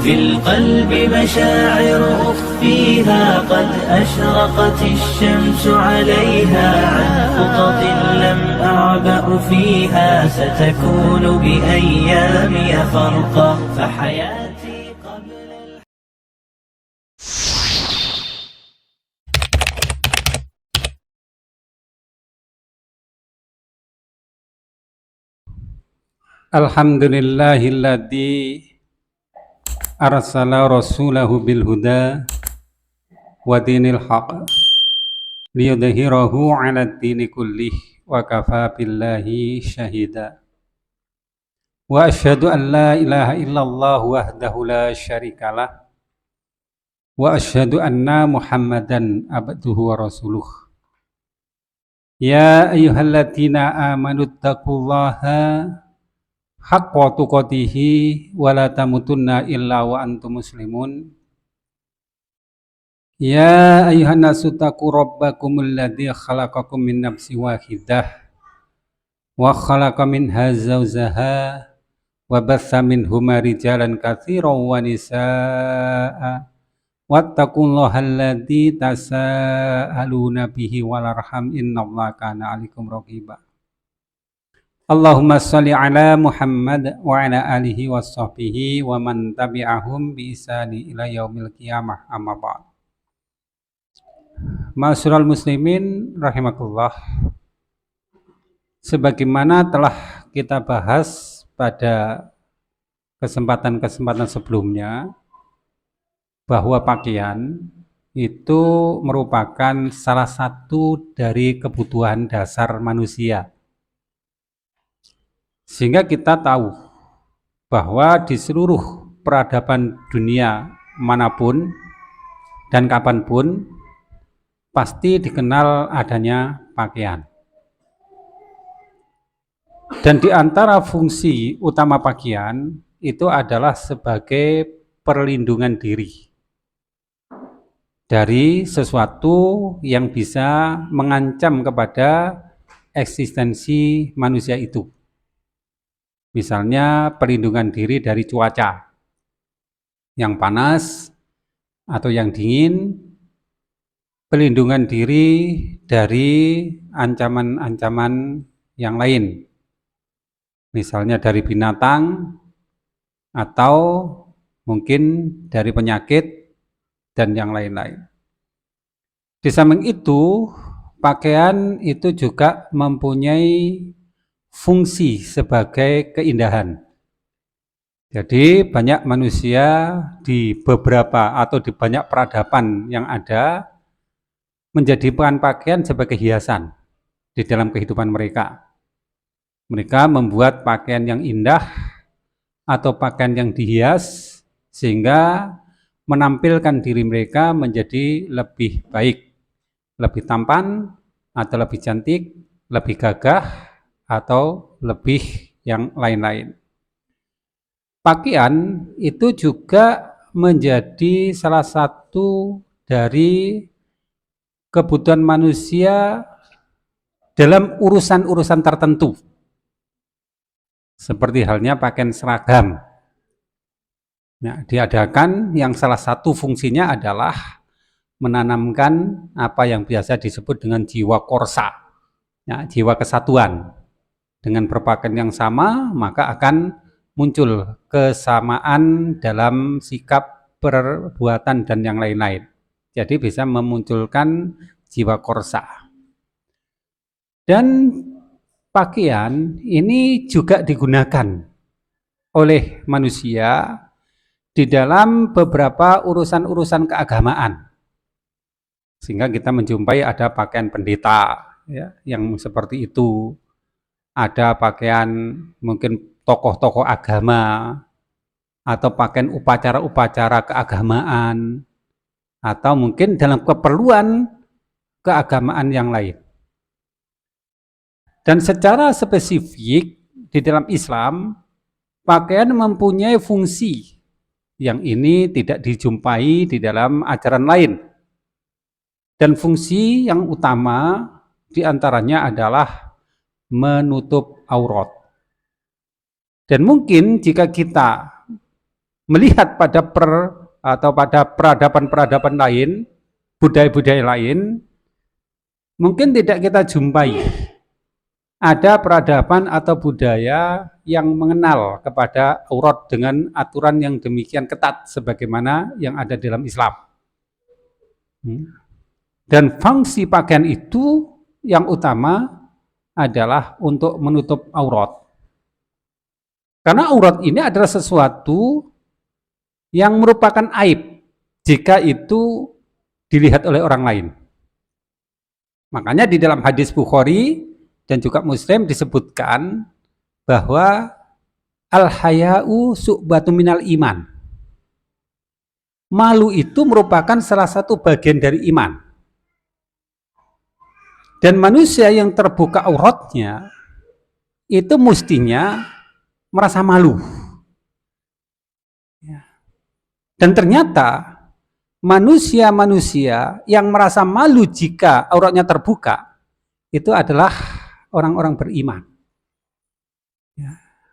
في القلب مشاعر أخفيها قد أشرقت الشمس عليها عن خطط لم أعبأ فيها ستكون بأيامي فرقا فحياتي قبل Alhamdulillahilladzi arsala rasulahu bil huda wa dinil haq liyudhhirahu 'ala dini kullih wa kafa billahi syahida. Wa asyhadu an la ilaha illallah wahdahu la syarikalah wa asyhadu anna Muhammadan abduhu wa rasuluh. Ya ayyuhalladzina amanu taqullaha haqqa tuqatihi wa la tamutunna illa wa antum muslimun. Ya ayuhan nasu taqu rabbakumul ladzi khalaqakum min nafsin wahidah wa khalaqa minha zawjaha wa batsa minhuma rijalan katsiran wa nisaa'a wattaqullaha alladzi tasaaluna bihi wal arham innallaha kana 'alaikum raqiba. Allahumma shalli ala Muhammad wa ala alihi wa sahbihi wa man tabi'ahum bi ihsani ila yaumil qiyamah, amma ba'd. Ma'asyiral muslimin rahimakumullah. Sebagaimana telah kita bahas pada kesempatan-kesempatan sebelumnya, bahwa pakaian itu merupakan salah satu dari kebutuhan dasar manusia. Sehingga kita tahu bahwa di seluruh peradaban dunia manapun dan kapanpun pasti dikenal adanya pakaian. Dan di antara fungsi utama pakaian itu adalah sebagai perlindungan diri dari sesuatu yang bisa mengancam kepada eksistensi manusia itu. Misalnya perlindungan diri dari cuaca yang panas atau yang dingin, perlindungan diri dari ancaman-ancaman yang lain, misalnya dari binatang atau mungkin dari penyakit dan yang lain-lain. Di samping itu, pakaian itu juga mempunyai fungsi sebagai keindahan. Jadi banyak manusia di beberapa atau di banyak peradaban yang ada menjadikan pakaian sebagai hiasan di dalam kehidupan mereka. Mereka membuat pakaian yang indah atau pakaian yang dihias sehingga menampilkan diri mereka menjadi lebih baik, lebih tampan atau lebih cantik, lebih gagah atau lebih yang lain-lain. Pakaian itu juga menjadi salah satu dari kebutuhan manusia dalam urusan-urusan tertentu. Seperti halnya pakaian seragam. Nah, diadakan yang salah satu fungsinya adalah menanamkan apa yang biasa disebut dengan jiwa korsa, ya, jiwa kesatuan. Dengan berpakaian yang sama, maka akan muncul kesamaan dalam sikap, perbuatan, dan yang lain-lain. Jadi bisa memunculkan jiwa korsa. Dan pakaian ini juga digunakan oleh manusia di dalam beberapa urusan-urusan keagamaan. Sehingga kita menjumpai ada pakaian pendeta, ya, yang seperti itu. Ada pakaian mungkin tokoh-tokoh agama, atau pakaian upacara-upacara keagamaan, atau mungkin dalam keperluan keagamaan yang lain. Dan secara spesifik di dalam Islam, pakaian mempunyai fungsi yang ini tidak dijumpai di dalam ajaran lain. Dan fungsi yang utama diantaranya adalah menutup aurat. Dan mungkin jika kita melihat pada pada peradaban-peradaban lain, budaya-budaya lain, mungkin tidak kita jumpai ada peradaban atau budaya yang mengenal kepada aurat dengan aturan yang demikian ketat sebagaimana yang ada dalam Islam. Dan fungsi pakaian itu yang utama adalah untuk menutup aurat. Karena aurat ini adalah sesuatu yang merupakan aib jika itu dilihat oleh orang lain. Makanya di dalam hadis Bukhari dan juga Muslim disebutkan bahwa al-haya'u su'batu minal iman. Malu itu merupakan salah satu bagian dari iman. Dan manusia yang terbuka auratnya itu mestinya merasa malu. Dan ternyata manusia-manusia yang merasa malu jika auratnya terbuka itu adalah orang-orang beriman,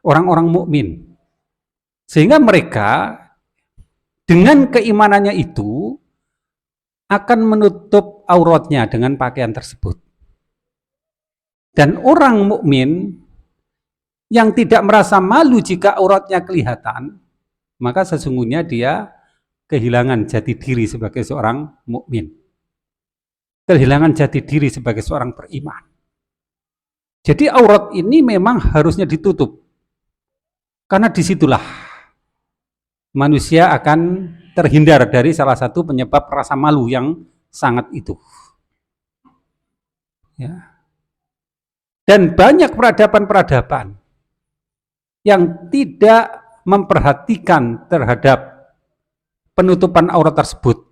orang-orang mukmin. Sehingga mereka dengan keimanannya itu akan menutup auratnya dengan pakaian tersebut. Dan orang mukmin yang tidak merasa malu jika auratnya kelihatan, maka sesungguhnya dia kehilangan jati diri sebagai seorang mukmin, kehilangan jati diri sebagai seorang beriman. Jadi aurat ini memang harusnya ditutup, karena disitulah manusia akan terhindar dari salah satu penyebab rasa malu yang sangat itu. Ya. Dan banyak peradaban-peradaban yang tidak memperhatikan terhadap penutupan aurat tersebut.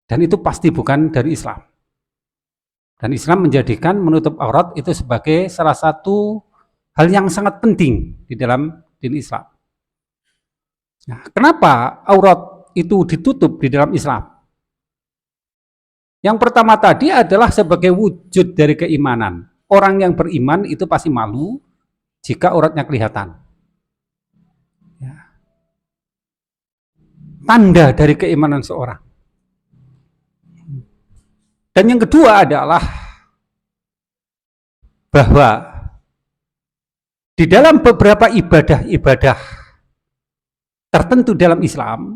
Dan itu pasti bukan dari Islam. Dan Islam menjadikan menutup aurat itu sebagai salah satu hal yang sangat penting di dalam din Islam. Nah, kenapa aurat itu ditutup di dalam Islam? Yang pertama tadi adalah sebagai wujud dari keimanan. Orang yang beriman itu pasti malu jika auratnya kelihatan. Ya. Tanda dari keimanan seorang. Dan yang kedua adalah bahwa di dalam beberapa ibadah-ibadah tertentu dalam Islam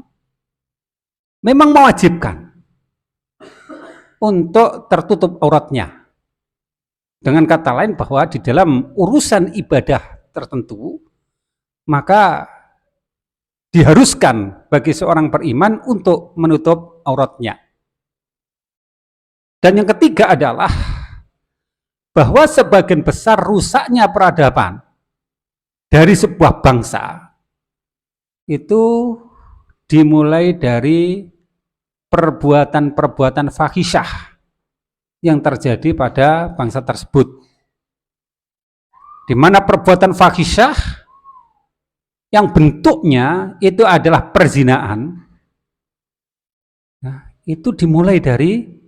memang mewajibkan untuk tertutup auratnya. Dengan kata lain bahwa di dalam urusan ibadah tertentu, maka diharuskan bagi seorang beriman untuk menutup auratnya. Dan yang ketiga adalah bahwa sebagian besar rusaknya peradaban dari sebuah bangsa itu dimulai dari perbuatan-perbuatan fahisyah yang terjadi pada bangsa tersebut, di mana perbuatan fahisyah yang bentuknya itu adalah perzinaan, nah, itu dimulai dari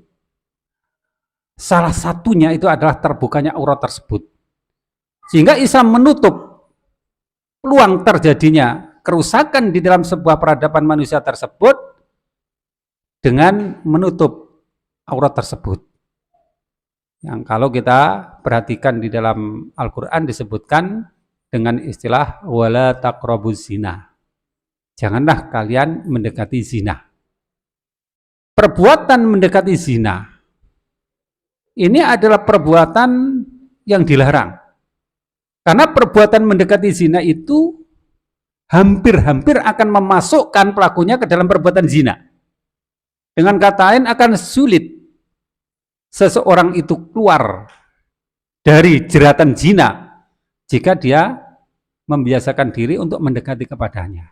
salah satunya itu adalah terbukanya aurat tersebut, sehingga Islam menutup peluang terjadinya kerusakan di dalam sebuah peradaban manusia tersebut dengan menutup aurat tersebut. Yang kalau kita perhatikan di dalam Al-Quran disebutkan dengan istilah wala taqrabuz zina. Janganlah kalian mendekati zina. Perbuatan mendekati zina ini adalah perbuatan yang dilarang. Karena perbuatan mendekati zina itu hampir-hampir akan memasukkan pelakunya ke dalam perbuatan zina. Dengan kata lain akan sulit seseorang itu keluar dari jeratan zina jika dia membiasakan diri untuk mendekati kepadanya.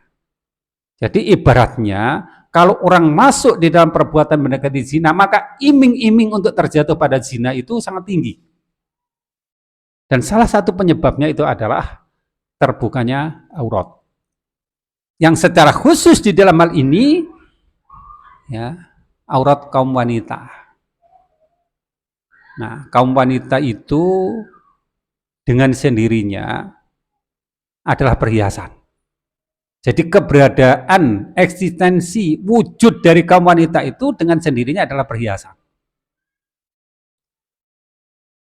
Jadi ibaratnya kalau orang masuk di dalam perbuatan mendekati zina, maka iming-iming untuk terjatuh pada zina itu sangat tinggi. Dan salah satu penyebabnya itu adalah terbukanya aurat. Yang secara khusus di dalam hal ini ya, aurat kaum wanita. Nah, kaum wanita itu dengan sendirinya adalah perhiasan. Jadi keberadaan, eksistensi, wujud dari kaum wanita itu dengan sendirinya adalah perhiasan.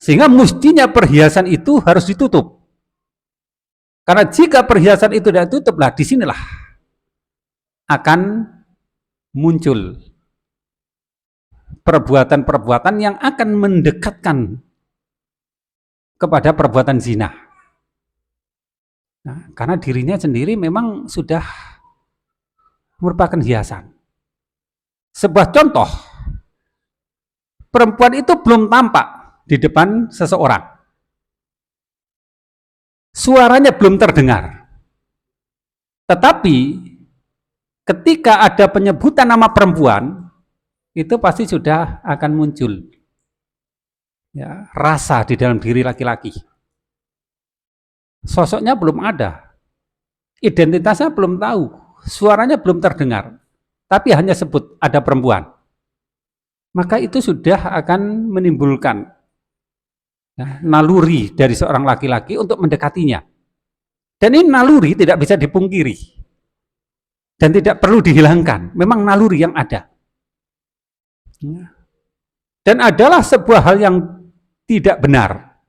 Sehingga mestinya perhiasan itu harus ditutup. Karena jika perhiasan itu tidak ditutup, lah disinilah akan muncul perbuatan-perbuatan yang akan mendekatkan kepada perbuatan zina. Nah, karena dirinya sendiri memang sudah merupakan hiasan. Sebuah contoh, perempuan itu belum tampak di depan seseorang. Suaranya belum terdengar. Tetapi ketika ada penyebutan nama perempuan, itu pasti sudah akan muncul ya, rasa di dalam diri laki-laki. Sosoknya belum ada, identitasnya belum tahu, suaranya belum terdengar, tapi hanya sebut ada perempuan. Maka itu sudah akan menimbulkan ya, naluri dari seorang laki-laki untuk mendekatinya. Dan ini naluri tidak bisa dipungkiri dan tidak perlu dihilangkan, memang naluri yang ada. Dan adalah sebuah hal yang tidak benar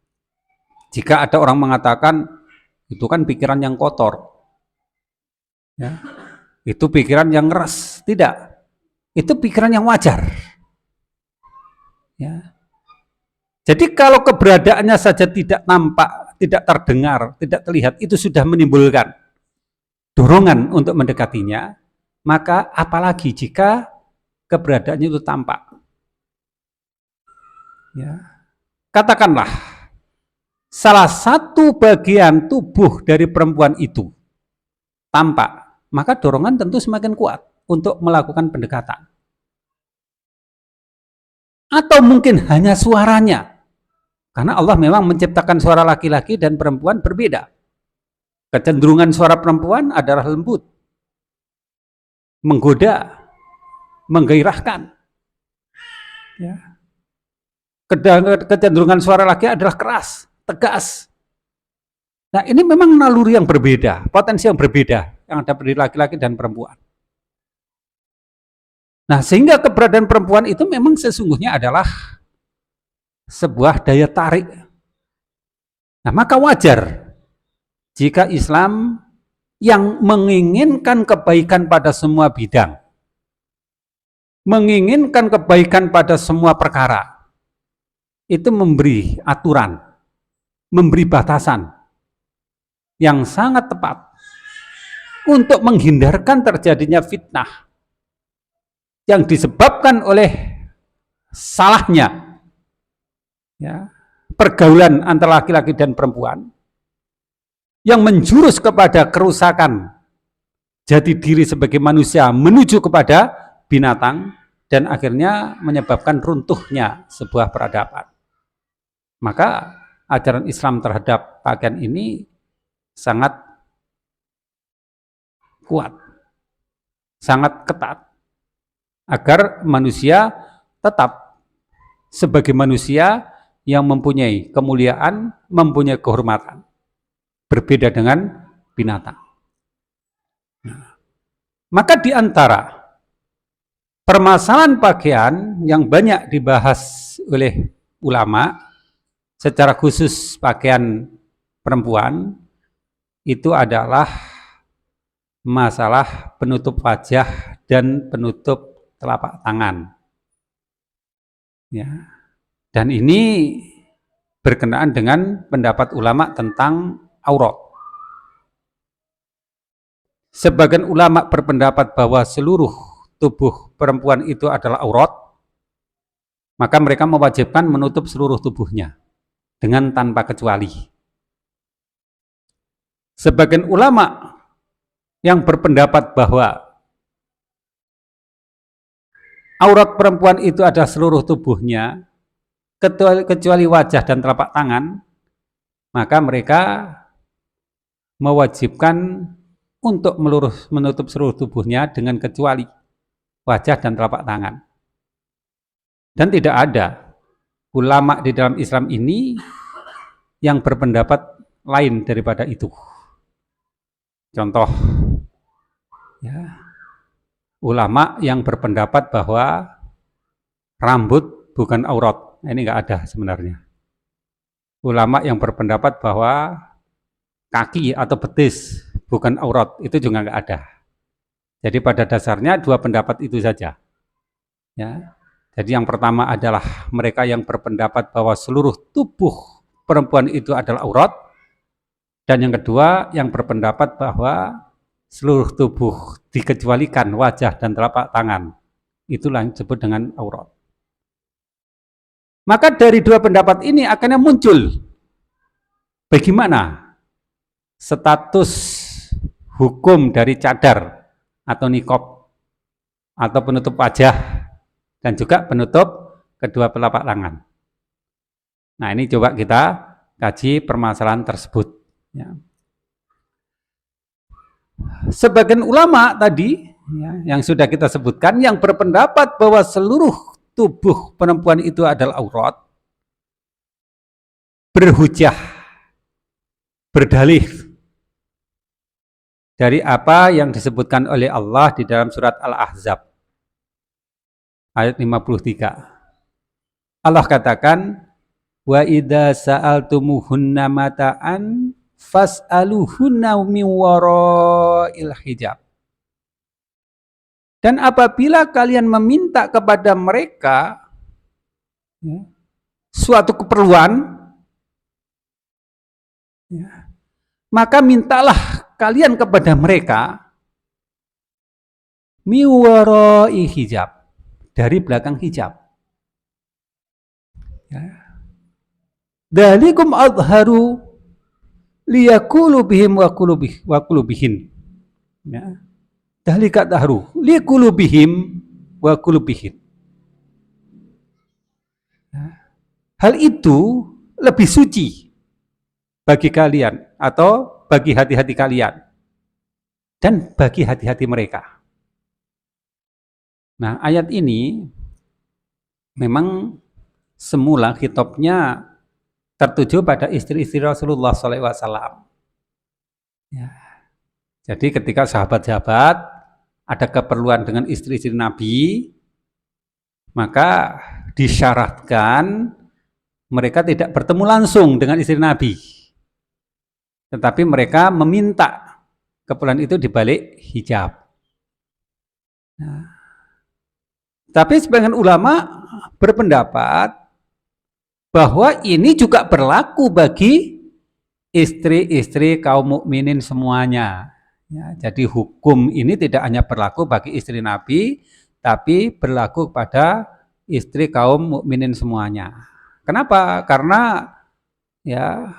jika ada orang mengatakan itu kan pikiran yang kotor, ya, itu pikiran yang ngeres. Tidak, itu pikiran yang wajar. Ya. Jadi kalau keberadaannya saja tidak nampak, tidak terdengar, tidak terlihat, itu sudah menimbulkan dorongan untuk mendekatinya, maka apalagi jika keberadaannya itu tampak. Ya. Katakanlah, salah satu bagian tubuh dari perempuan itu tampak, maka dorongan tentu semakin kuat untuk melakukan pendekatan. Atau mungkin hanya suaranya, karena Allah memang menciptakan suara laki-laki dan perempuan berbeda. Kecenderungan suara perempuan adalah lembut, menggoda, menggairahkan. Ya. Kecenderungan suara laki adalah keras, tegas. Nah, ini memang naluri yang berbeda, potensi yang berbeda yang ada pada laki-laki dan perempuan. Nah, sehingga keberadaan perempuan itu memang sesungguhnya adalah sebuah daya tarik. Nah, maka wajar jika Islam yang menginginkan kebaikan pada semua bidang, menginginkan kebaikan pada semua perkara, itu memberi aturan, memberi batasan yang sangat tepat untuk menghindarkan terjadinya fitnah yang disebabkan oleh salahnya ya, pergaulan antara laki-laki dan perempuan yang menjurus kepada kerusakan jati diri sebagai manusia menuju kepada binatang dan akhirnya menyebabkan runtuhnya sebuah peradaban. Maka ajaran Islam terhadap pakaian ini sangat kuat, sangat ketat, agar manusia tetap sebagai manusia yang mempunyai kemuliaan, mempunyai kehormatan, berbeda dengan binatang. Nah, maka di antara permasalahan pakaian yang banyak dibahas oleh ulama, secara khusus pakaian perempuan, itu adalah masalah penutup wajah dan penutup telapak tangan. Ya. Dan ini berkenaan dengan pendapat ulama tentang aurat. Sebagian ulama berpendapat bahwa seluruh tubuh perempuan itu adalah aurat, maka mereka mewajibkan menutup seluruh tubuhnya dengan tanpa kecuali. Sebagian ulama yang berpendapat bahwa aurat perempuan itu adalah seluruh tubuhnya, kecuali wajah dan telapak tangan, maka mereka mewajibkan untuk menutup seluruh tubuhnya dengan kecuali wajah dan telapak tangan. Dan tidak ada ulama di dalam Islam ini yang berpendapat lain daripada itu. Contoh, Ya. Ulama yang berpendapat bahwa rambut bukan aurat, ini nggak ada sebenarnya. Ulama yang berpendapat bahwa kaki atau betis bukan aurat, itu juga nggak ada. Jadi pada dasarnya dua pendapat itu saja. Ya. Jadi yang pertama adalah mereka yang berpendapat bahwa seluruh tubuh perempuan itu adalah aurat, dan yang kedua yang berpendapat bahwa seluruh tubuh dikecualikan wajah dan telapak tangan, itulah yang disebut dengan aurat. Maka dari dua pendapat ini akhirnya muncul bagaimana status hukum dari cadar atau nikob atau penutup wajah dan juga penutup kedua telapak tangan. Nah, ini coba kita kaji permasalahan tersebut. Ya. Sebagian ulama tadi ya, yang sudah kita sebutkan yang berpendapat bahwa seluruh tubuh perempuan itu adalah aurat, berhujah, berdalih dari apa yang disebutkan oleh Allah di dalam surat Al-Ahzab ayat 53. Allah katakan, wa idza sa'altumuhunna mata'an fas'aluhunna min wara'il hijab. Dan apabila kalian meminta kepada mereka ya, suatu keperluan, ya, maka mintalah kalian kepada mereka min wara'i hijab, dari belakang hijab. Ya. Dzalikum adharu liyaqulu bihim wa qulubihin. Ya. Dzalika adharu liqulu bihim wa qulubihin. Ya. Hal itu lebih suci bagi kalian atau bagi hati-hati kalian dan bagi hati-hati mereka. Nah, ayat ini memang semula khitabnya tertuju pada istri-istri Rasulullah SAW. Ya. Jadi ketika sahabat-sahabat ada keperluan dengan istri-istri Nabi, maka disyaratkan mereka tidak bertemu langsung dengan istri Nabi, tetapi mereka meminta keperluan itu di balik hijab. Nah, tapi sebagian ulama berpendapat bahwa ini juga berlaku bagi istri-istri kaum mukminin semuanya. Ya, jadi hukum ini tidak hanya berlaku bagi istri Nabi, tapi berlaku pada istri kaum mukminin semuanya. Kenapa? Karena ya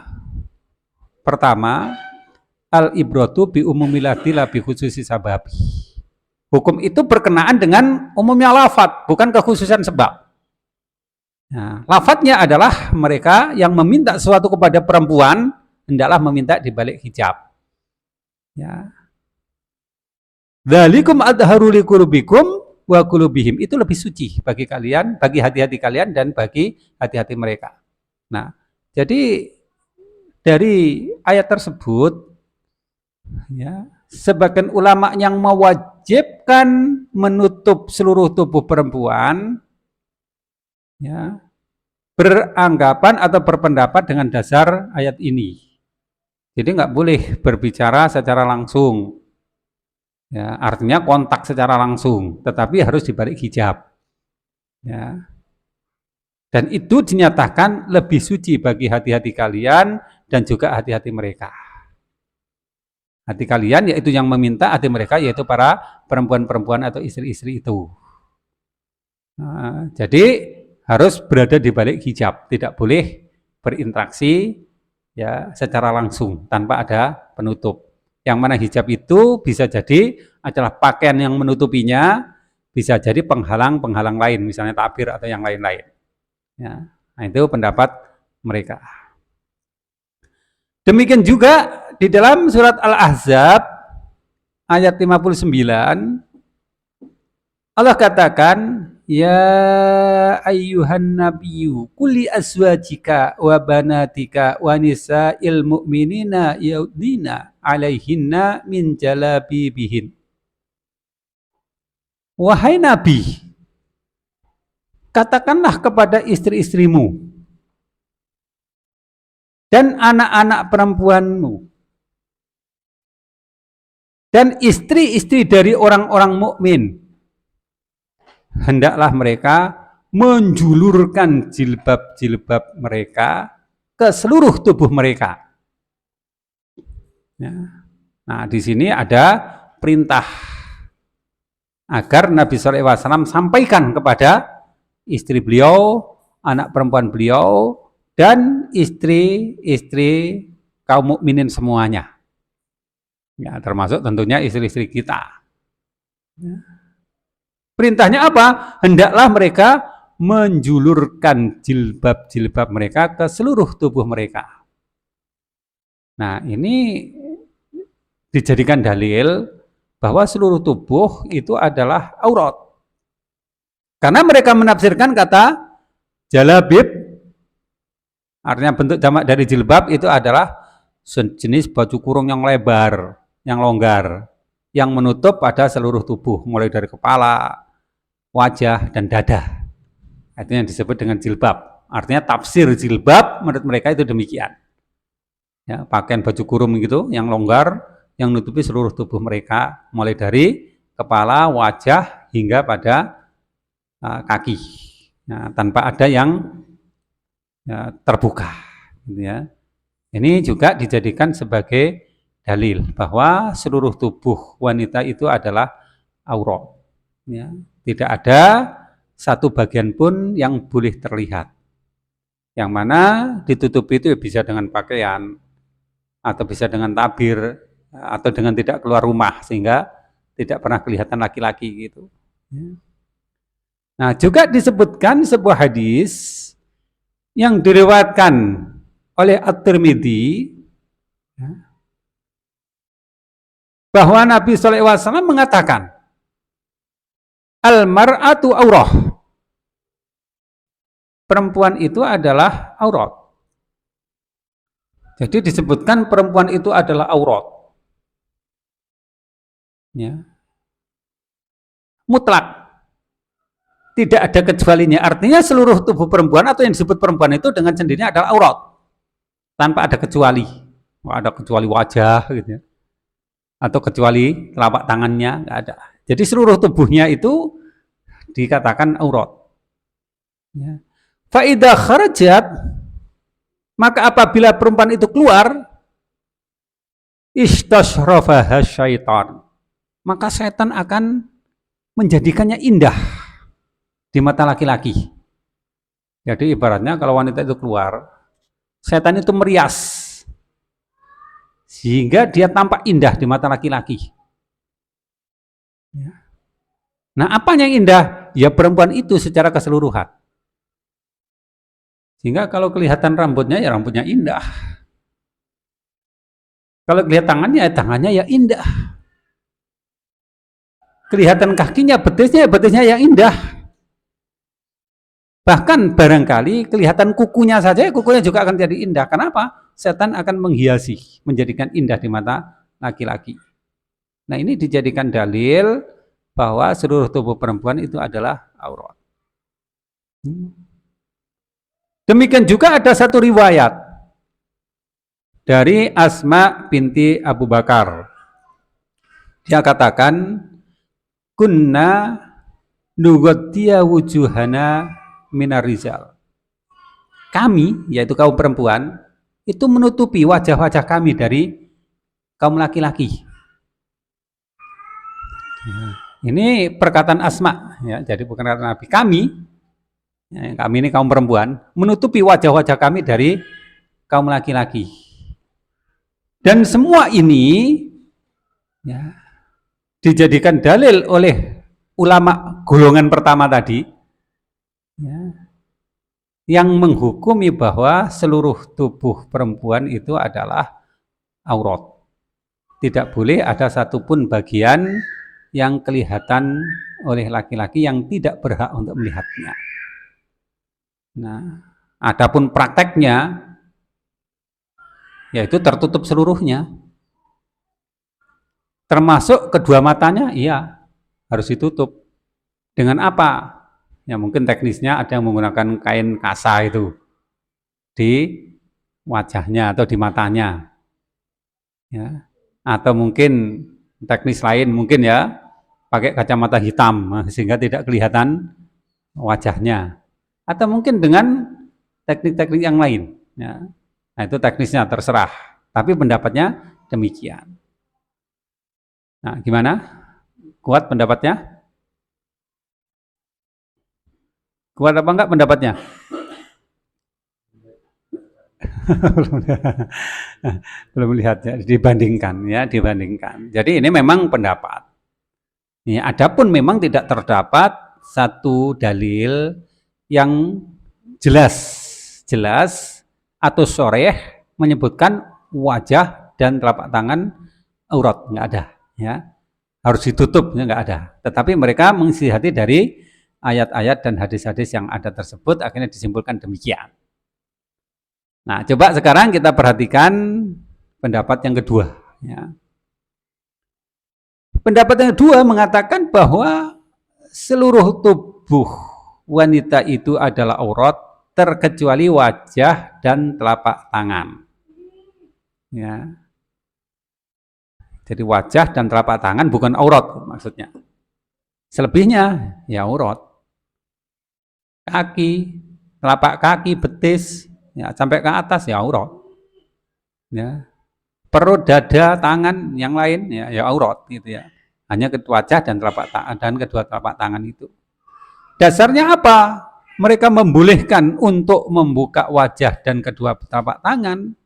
pertama, al-ibratu bi umumil lati la bi khususi sababi. Hukum itu berkenaan dengan umumnya lafadz, bukan kekhususan sebab. Nah, lafadznya adalah mereka yang meminta sesuatu kepada perempuan hendaklah meminta di balik hijab. Ya. Dzalikum adharu liqulubikum wa qulubihim, itu lebih suci bagi kalian, bagi hati-hati kalian dan bagi hati-hati mereka. Nah, jadi dari ayat tersebut ya, sebagian ulama yang mewajibkan menutup seluruh tubuh perempuan ya, beranggapan atau berpendapat dengan dasar ayat ini. Jadi nggak boleh berbicara secara langsung, ya, artinya kontak secara langsung, tetapi harus dibalik hijab. Ya. Dan itu dinyatakan lebih suci bagi hati-hati kalian dan juga hati-hati mereka. Hati kalian yaitu yang meminta, hati mereka yaitu para perempuan-perempuan atau istri-istri itu. Nah, jadi harus berada di balik hijab, tidak boleh berinteraksi ya secara langsung tanpa ada penutup. Yang mana hijab itu bisa jadi adalah pakaian yang menutupinya, bisa jadi penghalang-penghalang lain, misalnya tabir atau yang lain-lain. Ya, nah itu pendapat mereka. Demikian juga di dalam surat Al-Ahzab ayat 59 Allah katakan, ya ayyuhan nabiyyu qul li azwajika wa banatika wa nisa'il mu'minina yudnina 'alaihinna min jalabibihin. Wahai Nabi, katakanlah kepada istri-istrimu dan anak-anak perempuanmu dan istri-istri dari orang-orang mukmin, hendaklah mereka menjulurkan jilbab-jilbab mereka ke seluruh tubuh mereka. Nah, di sini ada perintah agar Nabi SAW sampaikan kepada istri beliau, anak perempuan beliau, dan istri-istri kaum mukminin semuanya. Ya, termasuk tentunya istri-istri kita. Perintahnya apa? Hendaklah mereka menjulurkan jilbab-jilbab mereka ke seluruh tubuh mereka. Nah, ini dijadikan dalil bahwa seluruh tubuh itu adalah aurat. Karena mereka menafsirkan kata jalabib, artinya bentuk jamak dari jilbab itu adalah sejenis baju kurung yang lebar, yang longgar, yang menutup pada seluruh tubuh, mulai dari kepala, wajah, dan dada. Itu yang disebut dengan jilbab. Artinya tafsir jilbab menurut mereka itu demikian. Ya, pakaian baju kurung gitu, yang longgar, yang menutupi seluruh tubuh mereka, mulai dari kepala, wajah, hingga pada kaki. Nah, tanpa ada yang terbuka. Gitu ya. Ini juga dijadikan sebagai dalil bahwa seluruh tubuh wanita itu adalah aurat. Ya. Tidak ada satu bagian pun yang boleh terlihat. Yang mana ditutupi itu bisa dengan pakaian, atau bisa dengan tabir, atau dengan tidak keluar rumah, sehingga tidak pernah kelihatan laki-laki gitu. Nah, juga disebutkan sebuah hadis yang diriwayatkan oleh At-Tirmidzi bahwa Nabi SAW mengatakan, al-mar'atu aurah. Perempuan itu adalah aurat. Jadi disebutkan perempuan itu adalah aurat. Ya. Mutlak. Tidak ada kecualinya. Artinya seluruh tubuh perempuan atau yang disebut perempuan itu dengan sendirinya adalah aurat. Tanpa ada kecuali. Ada kecuali wajah gitu ya. Atau kecuali telapak tangannya, nggak ada. Jadi seluruh tubuhnya itu dikatakan aurat. Ya. Fa idza kharajat, maka apabila perempuan itu keluar, istashrafaha syaitan, maka setan akan menjadikannya indah di mata laki-laki. Jadi ibaratnya kalau wanita itu keluar, setan itu merias sehingga dia tampak indah di mata laki-laki. Nah, apa yang indah? Ya perempuan itu secara keseluruhan. Sehingga kalau kelihatan rambutnya, ya rambutnya indah. Kalau kelihatan tangannya, ya tangannya ya indah. Kelihatan kakinya, betisnya, ya betisnya yang indah. Bahkan barangkali kelihatan kukunya saja, kukunya juga akan jadi indah. Kenapa? Setan akan menghiasi, menjadikan indah di mata laki-laki. Nah, ini dijadikan dalil bahwa seluruh tubuh perempuan itu adalah aurat. Demikian juga ada satu riwayat dari Asma binti Abu Bakar. Dia katakan, kunna nughaddiya wujuhana minar rizal. Kami, yaitu kaum perempuan, itu menutupi wajah-wajah kami dari kaum laki-laki. Ini perkataan Asma, ya, jadi bukan kata Nabi. Kami ini kaum perempuan, menutupi wajah-wajah kami dari kaum laki-laki. Dan semua ini ya, dijadikan dalil oleh ulama golongan pertama tadi, ya, yang menghukumi bahwa seluruh tubuh perempuan itu adalah aurat. Tidak boleh ada satupun bagian yang kelihatan oleh laki-laki yang tidak berhak untuk melihatnya. Nah, adapun prakteknya, yaitu tertutup seluruhnya, termasuk kedua matanya, iya harus ditutup. Dengan apa? Ya mungkin teknisnya ada yang menggunakan kain kasa itu di wajahnya atau di matanya. Ya. Atau mungkin teknis lain mungkin ya pakai kacamata hitam sehingga tidak kelihatan wajahnya. Atau mungkin dengan teknik-teknik yang lain. Ya. Nah itu teknisnya terserah. Tapi pendapatnya demikian. Nah gimana? Kuat pendapatnya? Kuat apa enggak pendapatnya? Belum lihat ya, dibandingkan. Jadi ini memang pendapat. Ya, adapun memang tidak terdapat satu dalil yang jelas atau sharih menyebutkan wajah dan telapak tangan aurat, nggak ada. Ya, harus ditutup, ya nggak ada. Tetapi mereka mengisihati dari ayat-ayat dan hadis-hadis yang ada tersebut, akhirnya disimpulkan demikian. Nah, coba sekarang kita perhatikan pendapat yang kedua. Ya. Pendapat yang kedua mengatakan bahwa seluruh tubuh wanita itu adalah aurat terkecuali wajah dan telapak tangan. Ya. Jadi wajah dan telapak tangan bukan aurat maksudnya. Selebihnya ya aurat. Kaki, telapak kaki, betis, ya sampai ke atas ya aurat. Ya. Perut, dada, tangan, yang lain ya aurat gitu ya. Hanya wajah dan telapak tangan dan kedua telapak tangan itu. Dasarnya apa? Mereka membolehkan untuk membuka wajah dan kedua telapak tangan.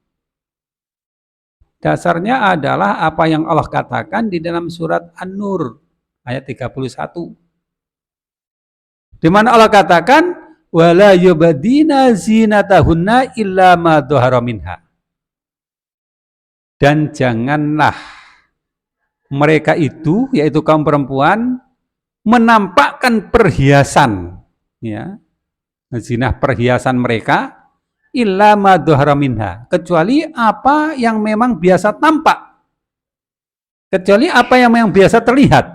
Dasarnya adalah apa yang Allah katakan di dalam surat An-Nur ayat 31. Di mana Allah katakan wala yubadina zinatahunna illa ma dhahara minha. Dan janganlah mereka itu, yaitu kaum perempuan, menampakkan perhiasan, ya, zinah perhiasan mereka illa ma dhahara minha, kecuali apa yang memang biasa tampak, kecuali apa yang memang biasa terlihat.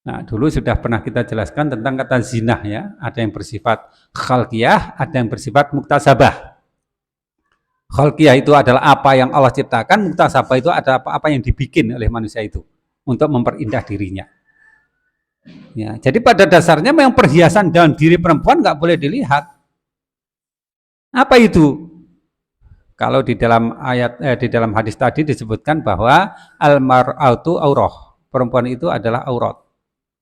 Nah, dulu sudah pernah kita jelaskan tentang kata zinah ya, ada yang bersifat khalqiyah, ada yang bersifat muktasabah. Khalqiyah itu adalah apa yang Allah ciptakan, muktasabah itu adalah apa yang dibikin oleh manusia itu untuk memperindah dirinya. Ya, jadi pada dasarnya memang perhiasan dalam diri perempuan nggak boleh dilihat. Apa itu? Kalau di dalam di dalam hadis tadi disebutkan bahwa al-mar'atu aurah, perempuan itu adalah aurat.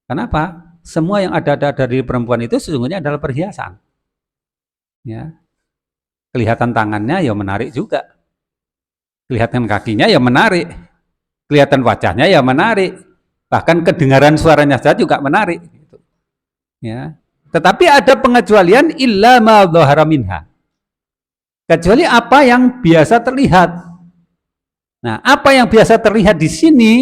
Kenapa? Semua yang ada dari perempuan itu sesungguhnya adalah perhiasan. Ya. Kelihatan tangannya ya menarik juga. Kelihatan kakinya ya menarik. Kelihatan wajahnya ya menarik. Bahkan kedengaran suaranya saja juga menarik. Ya. Tetapi ada pengecualian illa ma dhahara minha. Kecuali apa yang biasa terlihat. Nah, apa yang biasa terlihat di sini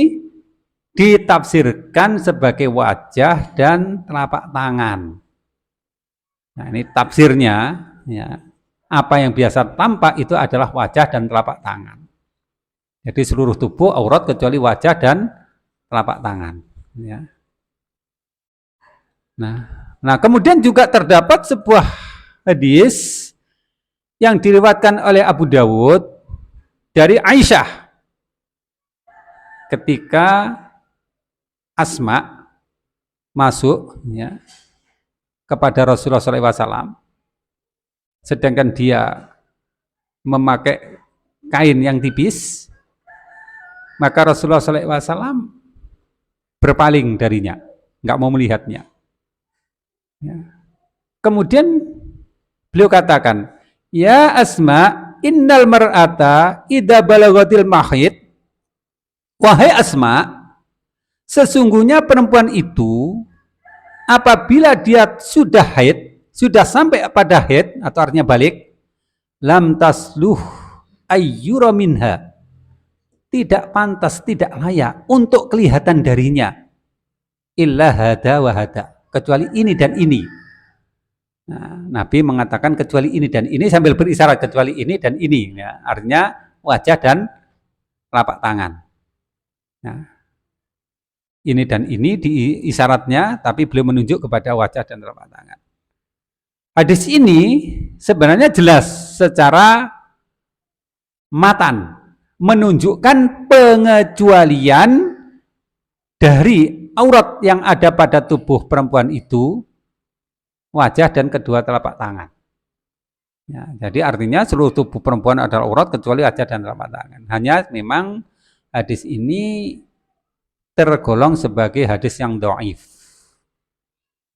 ditafsirkan sebagai wajah dan telapak tangan. Nah, ini tafsirnya, ya. Apa yang biasa tampak itu adalah wajah dan telapak tangan. Jadi seluruh tubuh aurat kecuali wajah dan telapak tangan. Ya. Nah, kemudian juga terdapat sebuah hadis yang diriwayatkan oleh Abu Dawud dari Aisyah ketika Asma masuk ya, kepada Rasulullah SAW, sedangkan dia memakai kain yang tipis, maka Rasulullah SAW berpaling darinya, nggak mau melihatnya. Ya. Kemudian beliau katakan, ya Asma, innal mar'ata idza balagatil mahid. Wahai Asma, sesungguhnya perempuan itu apabila dia sudah haid, sudah sampai pada haid atau artinya balik, lam tasluh ayyura minha. Tidak pantas, tidak layak untuk kelihatan darinya. Illa hada wa hada, kecuali ini dan ini. Nah, Nabi mengatakan kecuali ini dan ini sambil berisyarat kecuali ini dan ini, ya, artinya wajah dan telapak tangan. Nah, ini dan ini di isyaratnya, tapi beliau menunjuk kepada wajah dan telapak tangan. Hadis ini sebenarnya jelas secara matan menunjukkan pengecualian dari aurat yang ada pada tubuh perempuan itu, wajah dan kedua telapak tangan. Ya, jadi artinya seluruh tubuh perempuan adalah aurat kecuali wajah dan telapak tangan. Hanya memang hadis ini tergolong sebagai hadis yang dhaif.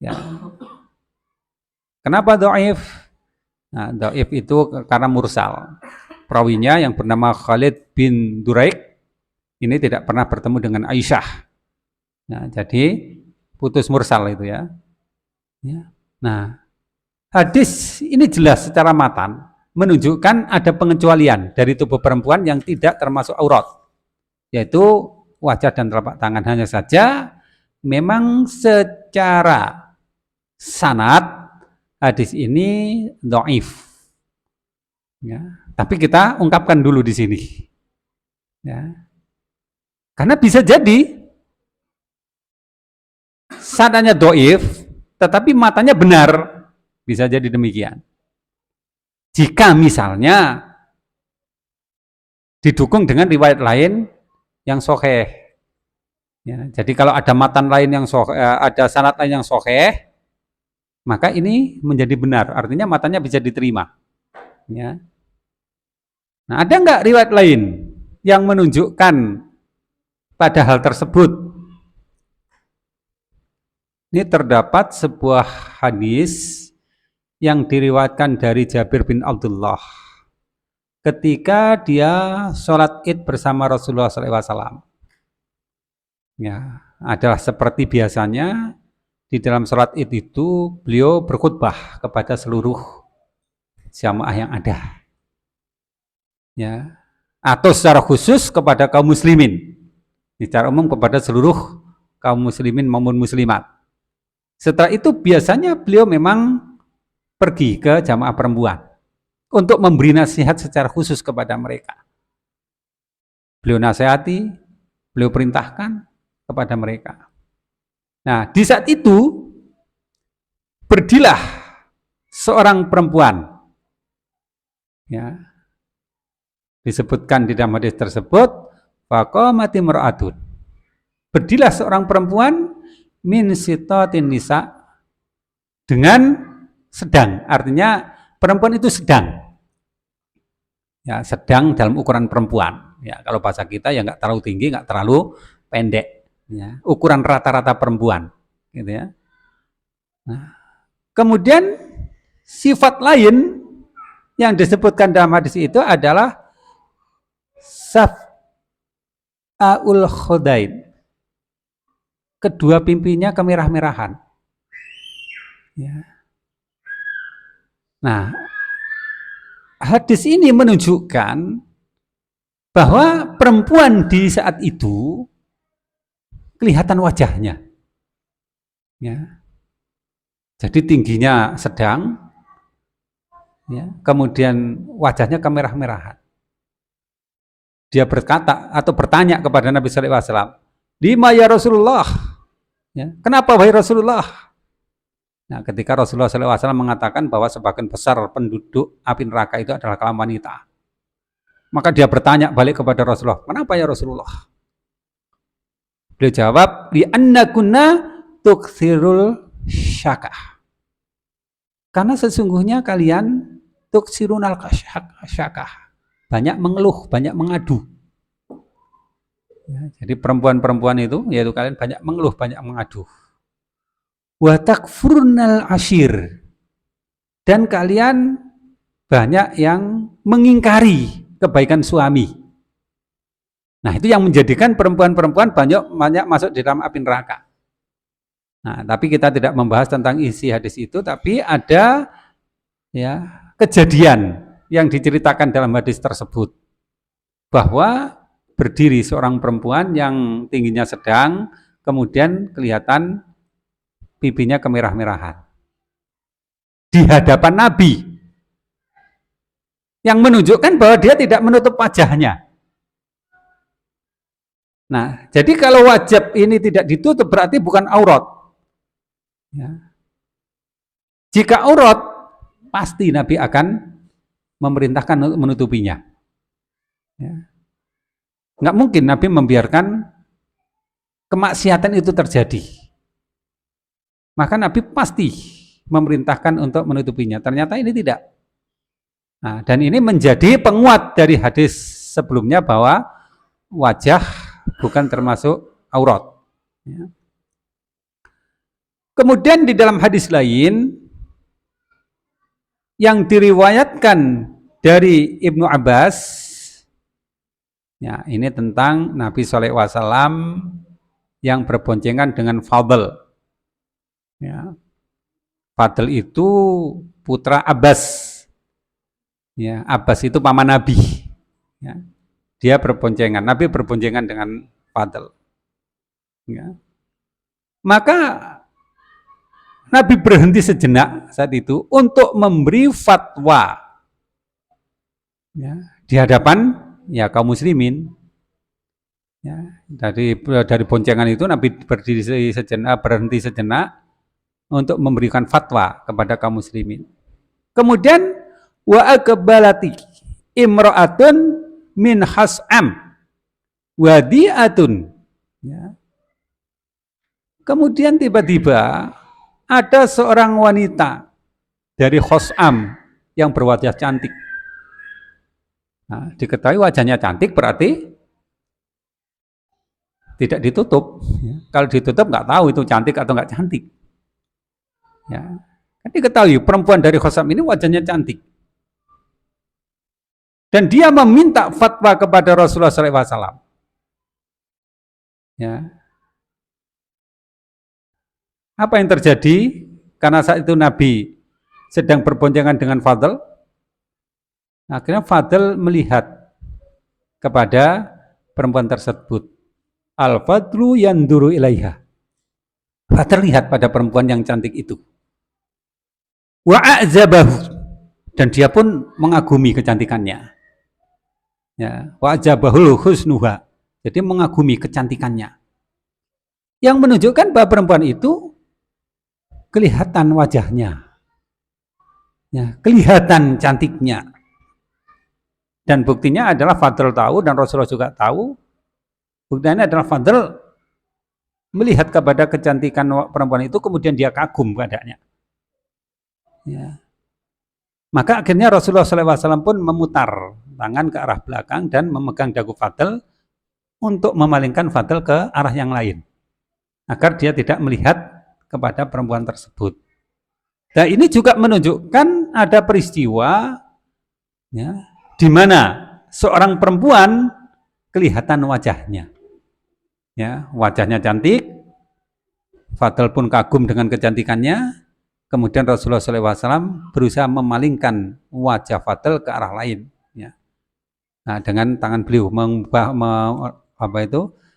Ya. Kenapa dhaif? Nah, dhaif itu karena mursal. Perawinya yang bernama Khalid bin Duraik ini tidak pernah bertemu dengan Aisyah. Nah, jadi putus mursal itu ya. Nah, hadis ini jelas secara matan menunjukkan ada pengecualian dari tubuh perempuan yang tidak termasuk aurat, yaitu wajah dan telapak tangan. Hanya saja memang secara sanad hadis ini dhaif. Ya, tapi kita ungkapkan dulu di sini. Ya. Karena bisa jadi sanadnya dhaif, tetapi matanya benar. Bisa jadi demikian. Jika misalnya didukung dengan riwayat lain yang sahih. Ya, jadi kalau ada matan lain yang sahih, ada sanad lain yang sahih, maka ini menjadi benar. Artinya matanya bisa diterima. Ya. Nah, ada nggak riwayat lain yang menunjukkan pada hal tersebut? Ini terdapat sebuah hadis yang diriwayatkan dari Jabir bin Abdullah ketika dia sholat id bersama Rasulullah SAW. Ya, adalah seperti biasanya di dalam sholat id itu beliau berkhutbah kepada seluruh jamaah yang ada. Ya, atau secara khusus kepada kaum muslimin. Secara umum kepada seluruh kaum muslimin maupun muslimat. Setelah itu biasanya beliau memang pergi ke jamaah perempuan untuk memberi nasihat secara khusus kepada mereka. Beliau nasihati, beliau perintahkan kepada mereka. Nah, di saat itu berdilah seorang perempuan. Ya. Disebutkan di dalam hadis tersebut, faqamati mar'atun. Berdilah seorang perempuan min sitatin nisa, dengan sedang, artinya perempuan itu sedang. Ya, sedang dalam ukuran perempuan. Ya, kalau bahasa kita ya nggak terlalu tinggi, nggak terlalu pendek. Ya, ukuran rata-rata perempuan, gitu ya. Nah, kemudian sifat lain yang disebutkan dalam hadis itu adalah saf'aul khodain. Kedua pipinya kemerah-merahan. Ya. Nah, hadis ini menunjukkan bahwa perempuan di saat itu kelihatan wajahnya. Ya. Jadi tingginya sedang, ya, kemudian wajahnya kemerah-merahan. Dia berkata atau bertanya kepada Nabi SAW, "Lima ya Rasulullah?" Ya, kenapa wahai Rasulullah? Nah, ketika Rasulullah SAW mengatakan bahwa sebagian besar penduduk api neraka itu adalah kaum wanita, maka dia bertanya balik kepada Rasulullah, kenapa ya Rasulullah? Beliau jawab, li'anna kunna tukthirul syakah. Karena sesungguhnya kalian tuksirunal syakah, banyak mengeluh, banyak mengadu. Ya, jadi perempuan-perempuan itu, yaitu kalian banyak mengeluh, banyak mengadu. Wa takfurnal ashir, dan kalian banyak yang mengingkari kebaikan suami. Nah, itu yang menjadikan perempuan-perempuan banyak masuk di dalam api neraka. Nah, tapi kita tidak membahas tentang isi hadis itu, tapi ada ya kejadian yang diceritakan dalam hadis tersebut bahwa berdiri seorang perempuan yang tingginya sedang, kemudian kelihatan pipinya kemerah-merahan di hadapan Nabi, yang menunjukkan bahwa dia tidak menutup wajahnya. Nah, jadi kalau wajib ini tidak ditutup berarti bukan aurat. Ya. Jika aurat, pasti Nabi akan memerintahkan untuk menutupinya. Ya. Nggak mungkin Nabi membiarkan kemaksiatan itu terjadi. Maka Nabi pasti memerintahkan untuk menutupinya. Ternyata ini tidak. Nah, dan ini menjadi penguat dari hadis sebelumnya bahwa wajah bukan termasuk aurat. Ya. Kemudian di dalam hadis lain yang diriwayatkan dari Ibnu Abbas, ya ini tentang Nabi SAW yang berboncengan dengan Fadl. Ya. Fadl itu putra Abbas. Ya, Abbas itu paman Nabi. Ya. Dia berboncengan, Nabi berboncengan dengan Fadl. Ya. Maka Nabi berhenti sejenak saat itu untuk memberi fatwa, ya, di hadapan ya kaum muslimin. Ya, dari boncengan itu Nabi berdiri sejenak, berhenti sejenak untuk memberikan fatwa kepada kaum muslimin. Kemudian wa aqbalati imra'atun min has'am wadi'atun. Ya. Kemudian tiba-tiba ada seorang wanita dari Khos'am yang berwajah cantik. Nah, diketahui wajahnya cantik berarti tidak ditutup. Ya. Kalau ditutup nggak tahu itu cantik atau nggak cantik. Ya. Diketahui perempuan dari Khos'am ini wajahnya cantik. Dan dia meminta fatwa kepada Rasulullah SAW. Ya. Apa yang terjadi? Karena saat itu Nabi sedang berboncengan dengan Fadl. Akhirnya Fadl melihat kepada perempuan tersebut. Al-Fadlu yanduru ilaiha. Fadl lihat pada perempuan yang cantik itu. Wa'azabahu. Dan dia pun mengagumi kecantikannya. Ya, wa'azabahul husnuha. Jadi mengagumi kecantikannya. Yang menunjukkan bahwa perempuan itu kelihatan wajahnya, ya, kelihatan cantiknya. Dan buktinya adalah Fadl tahu dan Rasulullah juga tahu. Buktinya adalah Fadl melihat kepada kecantikan perempuan itu, kemudian dia kagum padanya. Ya. Maka akhirnya Rasulullah SAW pun memutar tangan ke arah belakang dan memegang dagu Fadl untuk memalingkan Fadl ke arah yang lain, agar dia tidak melihat kepada perempuan tersebut. Nah, ini juga menunjukkan ada peristiwa, ya, di mana seorang perempuan kelihatan wajahnya, ya, wajahnya cantik, Fadl pun kagum dengan kecantikannya. Kemudian Rasulullah SAW berusaha memalingkan wajah Fadl ke arah lain, ya. Nah, dengan tangan beliau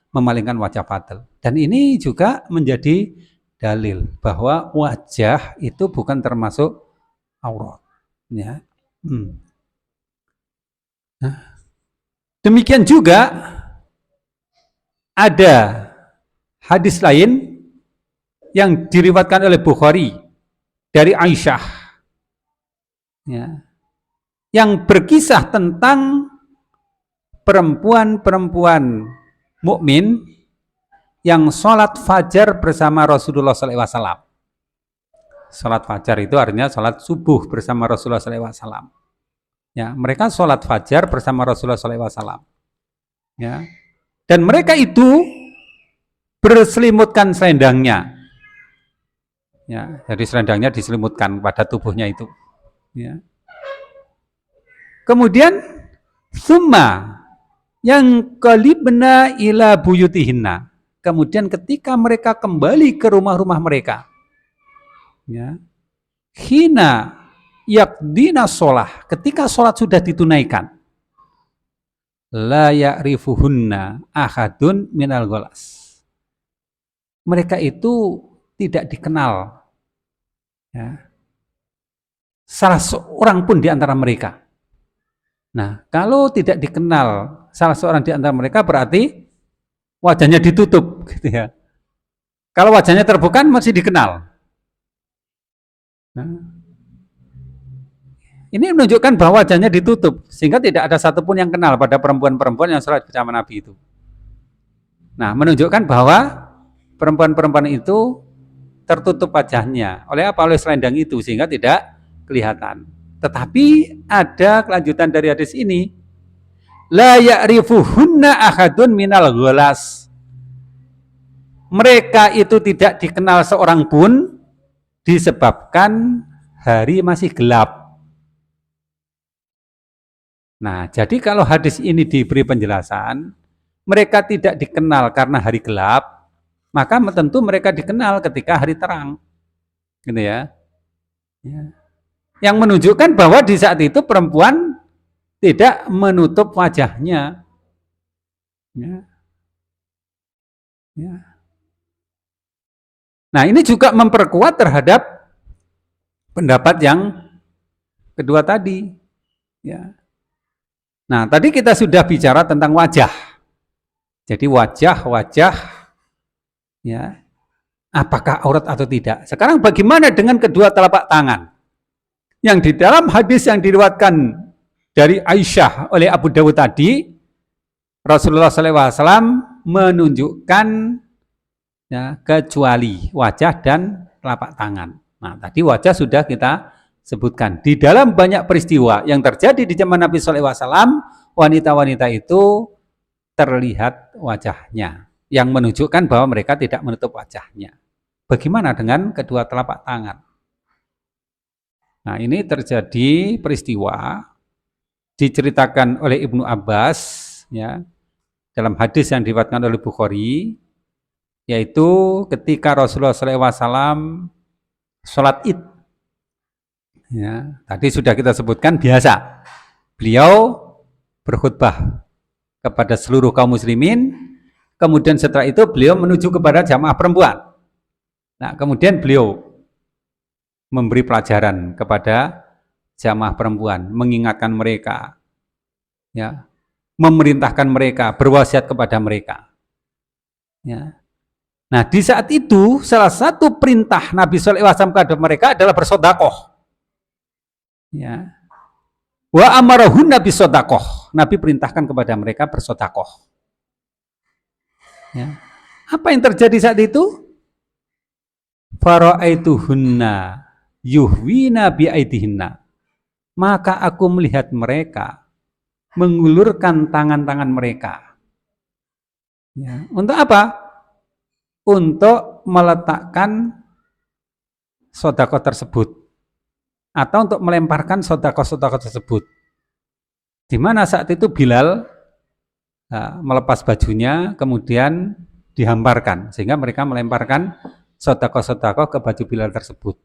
memalingkan wajah Fadl. Dan ini juga menjadi dalil bahwa wajah itu bukan termasuk aurat. Ya. Nah, demikian juga ada hadis lain yang diriwayatkan oleh Bukhari dari Aisyah, ya, yang berkisah tentang perempuan-perempuan mukmin yang sholat fajar bersama Rasulullah SAW. Sholat fajar itu artinya sholat subuh bersama Rasulullah SAW. Ya, mereka sholat fajar bersama Rasulullah SAW. Ya, dan mereka itu berselimutkan selendangnya. Ya, jadi selendangnya diselimutkan pada tubuhnya itu. Ya. Kemudian summa yang qalibna ila buyutihinna. Kemudian ketika mereka kembali ke rumah-rumah mereka, ya, hina yakdina sholah, ketika sholat sudah ditunaikan, la ya'rifuhunna ahadun minal ghalas. Mereka itu tidak dikenal, ya, salah seorang pun di antara mereka. Nah, kalau tidak dikenal salah seorang di antara mereka berarti wajahnya ditutup gitu ya. Kalau wajahnya terbuka masih dikenal. Nah, ini menunjukkan bahwa wajahnya ditutup sehingga tidak ada satupun yang kenal pada perempuan-perempuan yang sholat bersama Nabi itu. Nah, menunjukkan bahwa perempuan-perempuan itu tertutup wajahnya. Oleh apa? Oleh selendang itu sehingga tidak kelihatan. Tetapi ada kelanjutan dari hadis ini. La ya'rifuhunna ahadun minal ghalas. Mereka itu tidak dikenal seorang pun disebabkan hari masih gelap. Nah, jadi kalau hadis ini diberi penjelasan, mereka tidak dikenal karena hari gelap, maka tentu mereka dikenal ketika hari terang. Gitu ya. Yang menunjukkan bahwa di saat itu perempuan tidak menutup wajahnya. Ya. Ya. Nah, ini juga memperkuat terhadap pendapat yang kedua tadi. Ya. Nah, tadi kita sudah bicara tentang wajah. Jadi wajah, ya, apakah aurat atau tidak? Sekarang bagaimana dengan kedua telapak tangan? Yang di dalam hadis yang diriwayatkan dari Aisyah oleh Abu Dawud tadi, Rasulullah SAW menunjukkan ya, kecuali wajah dan telapak tangan. Nah, tadi wajah sudah kita sebutkan. Di dalam banyak peristiwa yang terjadi di zaman Nabi SAW, wanita-wanita itu terlihat wajahnya, yang menunjukkan bahwa mereka tidak menutup wajahnya. Bagaimana dengan kedua telapak tangan? Nah, ini terjadi peristiwa diceritakan oleh Ibnu Abbas ya, dalam hadis yang diriwayatkan oleh Bukhari, yaitu ketika Rasulullah SAW sholat Id. Ya, tadi sudah kita sebutkan biasa. Beliau berkhutbah kepada seluruh kaum muslimin, kemudian setelah itu beliau menuju kepada jamaah perempuan. Nah, kemudian beliau memberi pelajaran kepada jamaah perempuan, mengingatkan mereka, ya, memerintahkan mereka, berwasiat kepada mereka. Ya. Nah, di saat itu salah satu perintah Nabi SAW kepada mereka adalah bersedekah. Ya. Wa amarahun Nabi sedekah. Nabi perintahkan kepada mereka bersedekah. Ya. Apa yang terjadi saat itu? Fara'aituhunna yuhwina bi'aidihinna. Maka aku melihat mereka mengulurkan tangan-tangan mereka. Ya. Untuk apa? Untuk meletakkan sedekah tersebut. Atau untuk melemparkan sedekah-sedekah tersebut. Di mana saat itu Bilal melepas bajunya, kemudian dihamparkan, sehingga mereka melemparkan sedekah-sedekah ke baju Bilal tersebut.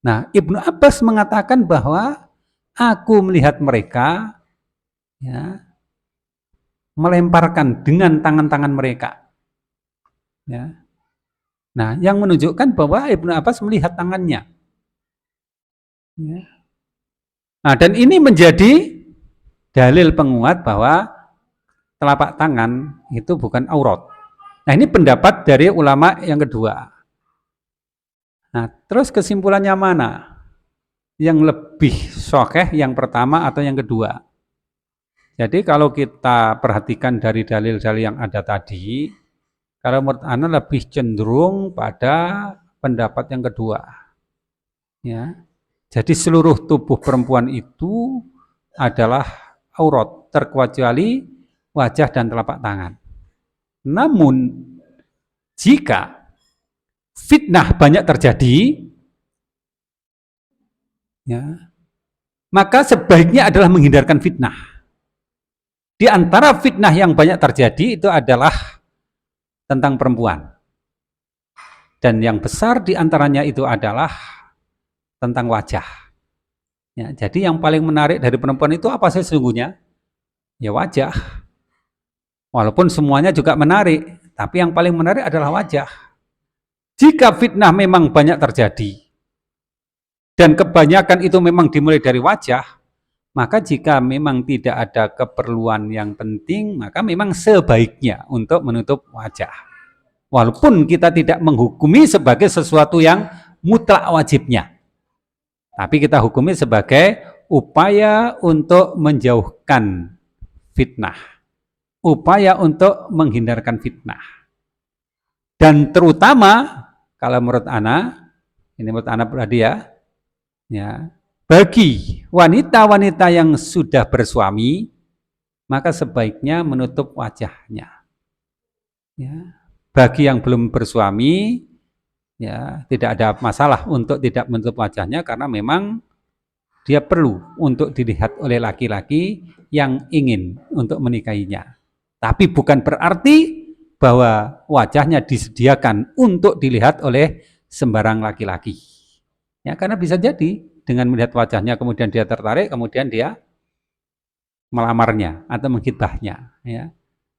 Nah, Ibnu Abbas mengatakan bahwa aku melihat mereka ya, melemparkan dengan tangan-tangan mereka. Ya. Nah, yang menunjukkan bahwa Ibnu Abbas melihat tangannya. Ya. Nah, dan ini menjadi dalil penguat bahwa telapak tangan itu bukan aurat. Nah, ini pendapat dari ulama yang kedua. Nah, terus kesimpulannya mana? Yang lebih sahih, yang pertama atau yang kedua? Jadi kalau kita perhatikan dari dalil-dalil yang ada tadi, kalau menurut ana lebih cenderung pada pendapat yang kedua. Ya. Jadi seluruh tubuh perempuan itu adalah aurat, terkecuali wajah dan telapak tangan. Namun, jika fitnah banyak terjadi, ya, maka sebaiknya adalah menghindarkan fitnah. Di antara fitnah yang banyak terjadi itu adalah tentang perempuan. Dan yang besar di antaranya itu adalah tentang wajah. Ya, jadi yang paling menarik dari perempuan itu apa sih sesungguhnya? Ya wajah. Walaupun semuanya juga menarik, tapi yang paling menarik adalah wajah. Jika fitnah memang banyak terjadi, dan kebanyakan itu memang dimulai dari wajah, Maka jika memang tidak ada keperluan yang penting, maka memang sebaiknya untuk menutup wajah. Walaupun kita tidak menghukumi sebagai sesuatu yang mutlak wajibnya, tapi kita hukumi sebagai upaya untuk menjauhkan fitnah, upaya untuk menghindarkan fitnah. Dan terutama kalau menurut ana, ini menurut ana pribadi ya, bagi wanita-wanita yang sudah bersuami, maka sebaiknya menutup wajahnya. Ya. Bagi yang belum bersuami, ya tidak ada masalah untuk tidak menutup wajahnya karena memang dia perlu untuk dilihat oleh laki-laki yang ingin untuk menikahinya. Tapi bukan berarti bahwa wajahnya disediakan untuk dilihat oleh sembarang laki-laki. Ya, karena bisa jadi dengan melihat wajahnya kemudian dia tertarik, kemudian dia melamarnya atau menghitbahnya. Ya.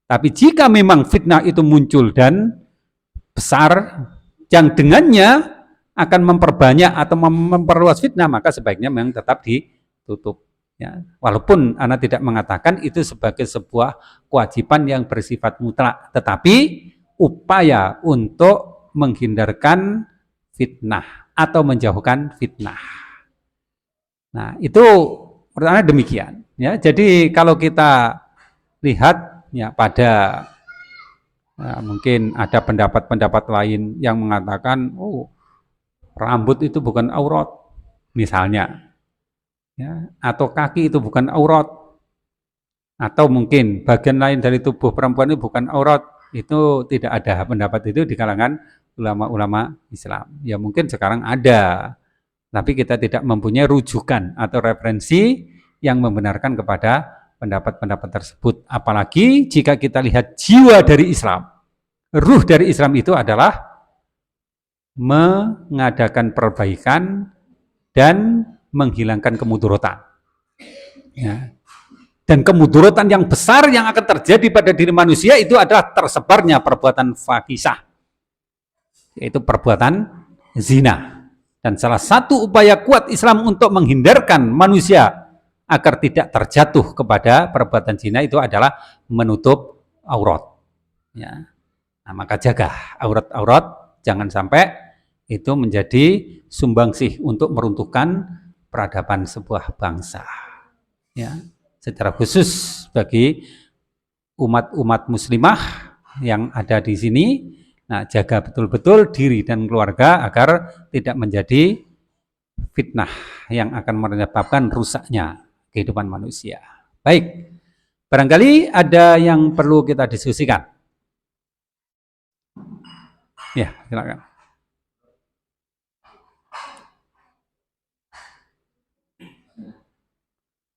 Tapi jika memang fitnah itu muncul dan besar, yang dengannya akan memperbanyak atau memperluas fitnah, maka sebaiknya memang tetap ditutup. Ya. Walaupun Anda tidak mengatakan itu sebagai sebuah kewajiban yang bersifat mutlak, tetapi upaya untuk menghindarkan fitnah atau menjauhkan fitnah. Nah, itu pertama demikian. Ya, jadi kalau kita lihat ya pada mungkin ada pendapat-pendapat lain yang mengatakan, oh rambut itu bukan aurat, misalnya, ya, atau kaki itu bukan aurat, atau mungkin bagian lain dari tubuh perempuan itu bukan aurat, itu tidak ada pendapat itu di kalangan ulama-ulama Islam. Ya mungkin sekarang ada, tapi kita tidak mempunyai rujukan atau referensi yang membenarkan kepada pendapat-pendapat tersebut. Apalagi jika kita lihat jiwa dari Islam, ruh dari Islam itu adalah mengadakan perbaikan dan menghilangkan kemudaratan. Ya. Dan kemudaratan yang besar yang akan terjadi pada diri manusia itu adalah tersebarnya perbuatan fahisah, yaitu perbuatan zina. Dan salah satu upaya kuat Islam untuk menghindarkan manusia agar tidak terjatuh kepada perbuatan zina itu adalah menutup aurat. Ya. Nah, maka jaga aurat-aurat, jangan sampai itu menjadi sumbangsih untuk meruntuhkan peradaban sebuah bangsa. Ya. Secara khusus bagi umat-umat muslimah yang ada di sini, nah, jaga betul-betul diri dan keluarga agar tidak menjadi fitnah yang akan menyebabkan rusaknya kehidupan manusia. Baik, barangkali ada yang perlu kita diskusikan. Ya, silakan.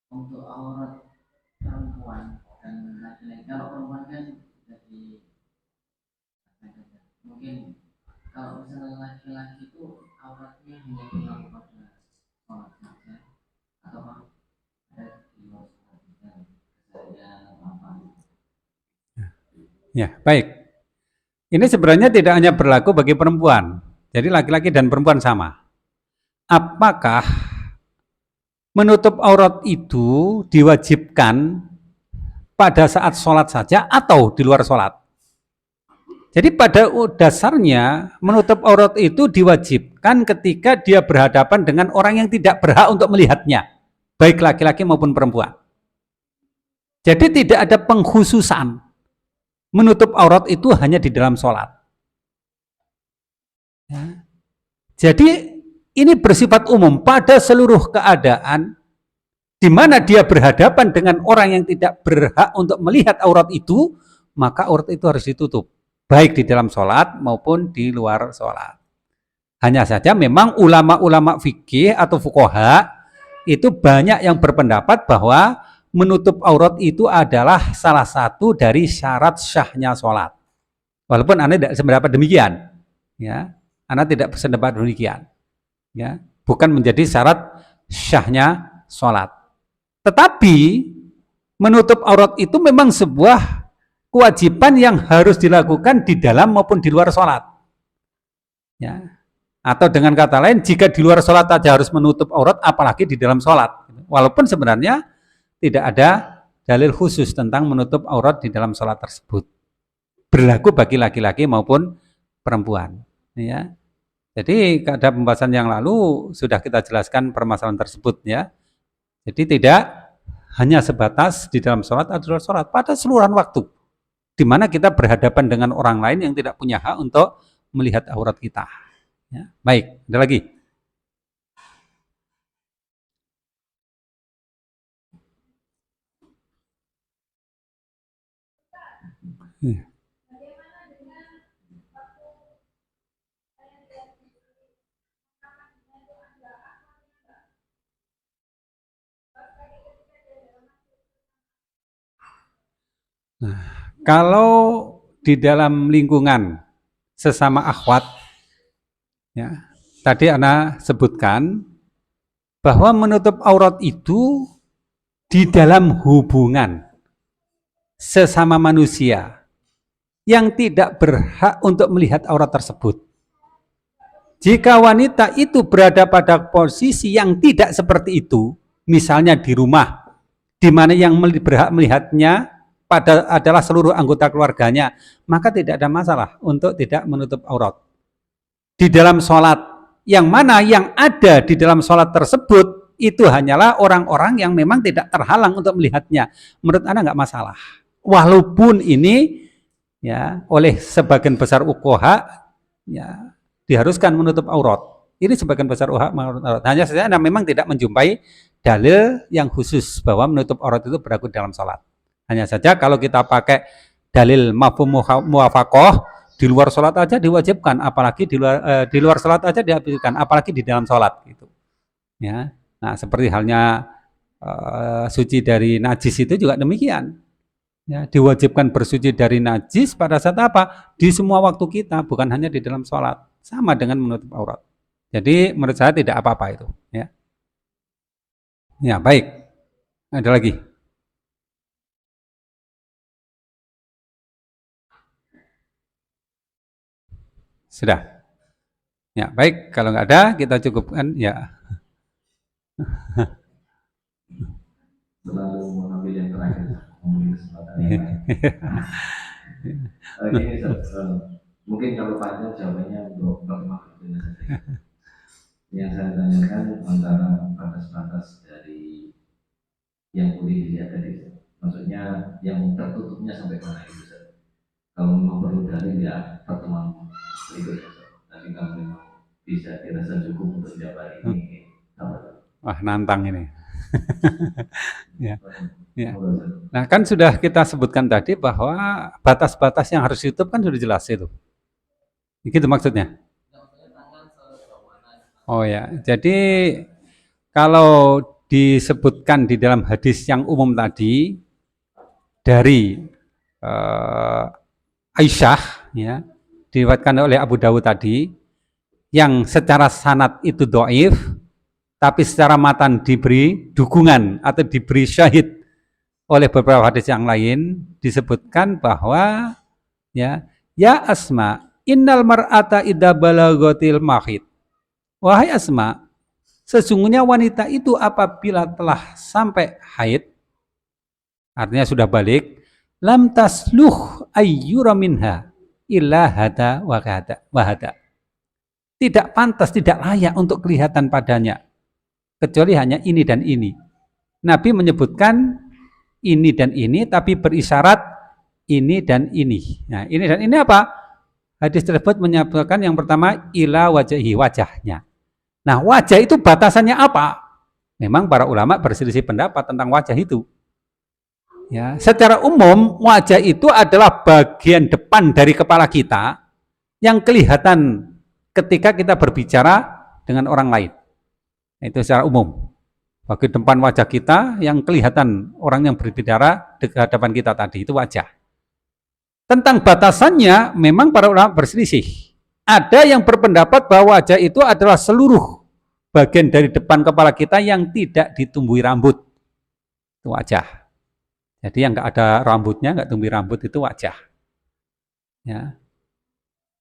Untuk aurat perempuan dan laki-laki, kalau perempuan kan jadi mungkin kalau misalnya laki-laki itu auratnya hanya tinggal pada sholat saja atau ada di luar sholat saja apa? Ya, baik. Ini sebenarnya tidak hanya berlaku bagi perempuan, jadi laki-laki dan perempuan sama. Apakah menutup aurat itu diwajibkan pada saat sholat saja atau di luar sholat? Jadi pada dasarnya menutup aurat itu diwajibkan ketika dia berhadapan dengan orang yang tidak berhak untuk melihatnya, baik laki-laki maupun perempuan. Jadi tidak ada pengkhususan menutup aurat itu hanya di dalam sholat. Ya. Jadi ini bersifat umum pada seluruh keadaan di mana dia berhadapan dengan orang yang tidak berhak untuk melihat aurat itu, maka aurat itu harus ditutup, baik di dalam sholat maupun di luar sholat. Hanya saja memang ulama-ulama fikih atau fuqaha itu banyak yang berpendapat bahwa menutup aurat itu adalah salah satu dari syarat syahnya sholat. Walaupun Anda tidak sependapat demikian, ya, Anda tidak berpendapat demikian. Ya, bukan menjadi syarat syahnya sholat. Tetapi menutup aurat itu memang sebuah kewajiban yang harus dilakukan di dalam maupun di luar sholat. Ya. Atau dengan kata lain, jika di luar sholat saja harus menutup aurat, apalagi di dalam sholat. Walaupun sebenarnya tidak ada dalil khusus tentang menutup aurat di dalam sholat tersebut. Berlaku bagi laki-laki maupun perempuan. Ya. Jadi pada pembahasan yang lalu sudah kita jelaskan permasalahan tersebut ya. Jadi tidak hanya sebatas di dalam sholat atau luar sholat, pada seluruh waktu, di mana kita berhadapan dengan orang lain yang tidak punya hak untuk melihat aurat kita. Ya. Baik, ada lagi. Nah, kalau di dalam lingkungan sesama akhwat, ya, tadi Ana sebutkan bahwa menutup aurat itu di dalam hubungan sesama manusia yang tidak berhak untuk melihat aurat tersebut. Jika wanita itu berada pada posisi yang tidak seperti itu, misalnya di rumah, di mana yang berhak melihatnya adalah seluruh anggota keluarganya, maka tidak ada masalah untuk tidak menutup aurat. Di dalam sholat, yang mana yang ada di dalam sholat tersebut, itu hanyalah orang-orang yang memang tidak terhalang untuk melihatnya. Menurut Anda nggak masalah. Walaupun ini ya oleh sebagian besar fuqaha ya diharuskan menutup aurat. Ini sebagian besar fuqaha menutup aurat. Hanya saja Anda memang tidak menjumpai dalil yang khusus bahwa menutup aurat itu berlaku dalam sholat. Hanya saja kalau kita pakai dalil mafhum muwafaqah, di luar sholat aja diwajibkan, apalagi di luar sholat aja dihabiskan, apalagi di dalam sholat gitu. Ya, nah seperti halnya suci dari najis itu juga demikian. Ya, diwajibkan bersuci dari najis pada saat apa? Di semua waktu kita, bukan hanya di dalam sholat. Sama dengan menutup aurat. Jadi menurut saya tidak apa-apa itu. Ya, ya baik. Ada lagi? Sudah. Ya baik. Kalau nggak ada, kita cukupkan. Ya. Selalu mengambil yang terakhir, mengambil kesempatan yang lain. Ini mungkin kalau panjang jawabannya untuk makhluk saja. Yang saya tanyakan antara batas-batas dari yang boleh dilihat tadi, maksudnya yang tertutupnya sampai mana itu, Ustaz? Kalau memang perlu dalil ya pertemuan berikutnya, tapi kalau memang bisa dirasa cukup untuk jawab ini, wah nantang ini. Ya. Ya. Nah kan sudah kita sebutkan tadi bahwa batas-batas yang harus ditutup kan sudah jelas itu. Gitu maksudnya. Oh ya, jadi kalau disebutkan di dalam hadis yang umum tadi dari Aisyah, ya, diriwayatkan oleh Abu Dawud tadi, yang secara sanad itu dhaif, tapi secara matan diberi dukungan atau diberi syahid oleh beberapa hadis yang lain, disebutkan bahwa ya Asma, innal mar'ata idza balagatil mahid. Wahai Asma, sesungguhnya wanita itu apabila telah sampai haid, artinya sudah balik, lam tasluh ayyura minha illa hada wa hada. Tidak pantas, tidak layak untuk kelihatan padanya, kecuali hanya ini dan ini. Nabi menyebutkan ini dan ini, tapi berisyarat ini dan ini. Nah, ini dan ini apa? Hadis tersebut menyebutkan yang pertama, ila wajahi, wajahnya. Nah, wajah itu batasannya apa? Memang para ulama berselisih pendapat tentang wajah itu. Ya, secara umum, wajah itu adalah bagian depan dari kepala kita yang kelihatan ketika kita berbicara dengan orang lain. Itu secara umum. Bagian depan wajah kita yang kelihatan orang yang berbicara di hadapan kita tadi, itu wajah. Tentang batasannya, memang para ulama berselisih. Ada yang berpendapat bahwa wajah itu adalah seluruh bagian dari depan kepala kita yang tidak ditumbuhi rambut. Itu wajah. Jadi yang nggak ada rambutnya, nggak tumbuhi rambut, itu wajah. Ya.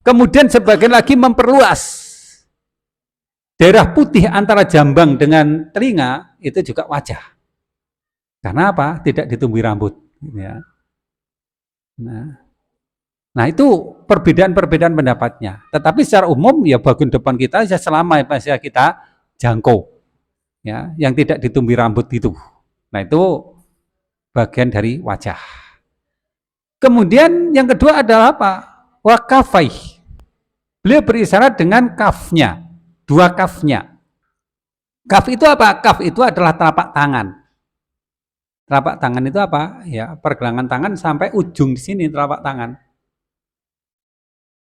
Kemudian sebagian lagi memperluas. Daerah putih antara jambang dengan telinga itu juga wajah. Karena apa? Tidak ditumbuhi rambut. Ya. Nah itu perbedaan-perbedaan pendapatnya. Tetapi secara umum ya bagian depan kita ya selama masih kita jangkau. Ya, yang tidak ditumbuhi rambut itu. Nah itu bagian dari wajah. Kemudian yang kedua adalah apa? Wakafai. Beliau berisyarat dengan kafnya. Dua kafnya. Kaf itu apa? Kaf itu adalah telapak tangan. Telapak tangan itu apa? Ya, pergelangan tangan sampai ujung di sini telapak tangan.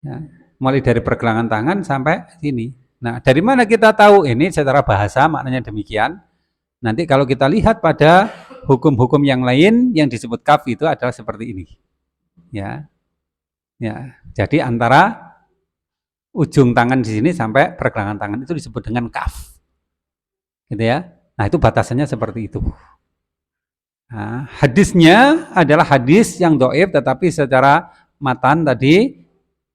Ya, mulai dari pergelangan tangan sampai sini. Nah, dari mana kita tahu ini secara bahasa maknanya demikian? Nanti kalau kita lihat pada hukum-hukum yang lain yang disebut kaf itu adalah seperti ini. Ya. Ya, jadi antara ujung tangan di sini sampai pergelangan tangan itu disebut dengan kaf. Gitu ya. Nah, itu batasannya seperti itu. Nah, hadisnya adalah hadis yang dhaif tetapi secara matan tadi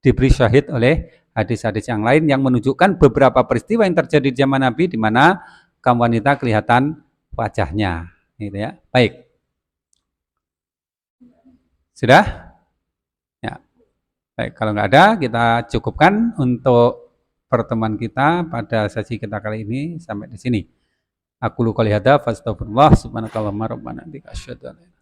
diberi syahid oleh hadis-hadis yang lain yang menunjukkan beberapa peristiwa yang terjadi di zaman Nabi di mana kaum wanita kelihatan wajahnya. Gitu ya. Baik. Sudah? Baik, kalau nggak ada, kita cukupkan untuk pertemuan kita pada sesi kita kali ini sampai di sini. Aku qouli hadza, fastaghfirullah, subhanakallahumma rabbana, asyhadu an la ilaha illa anta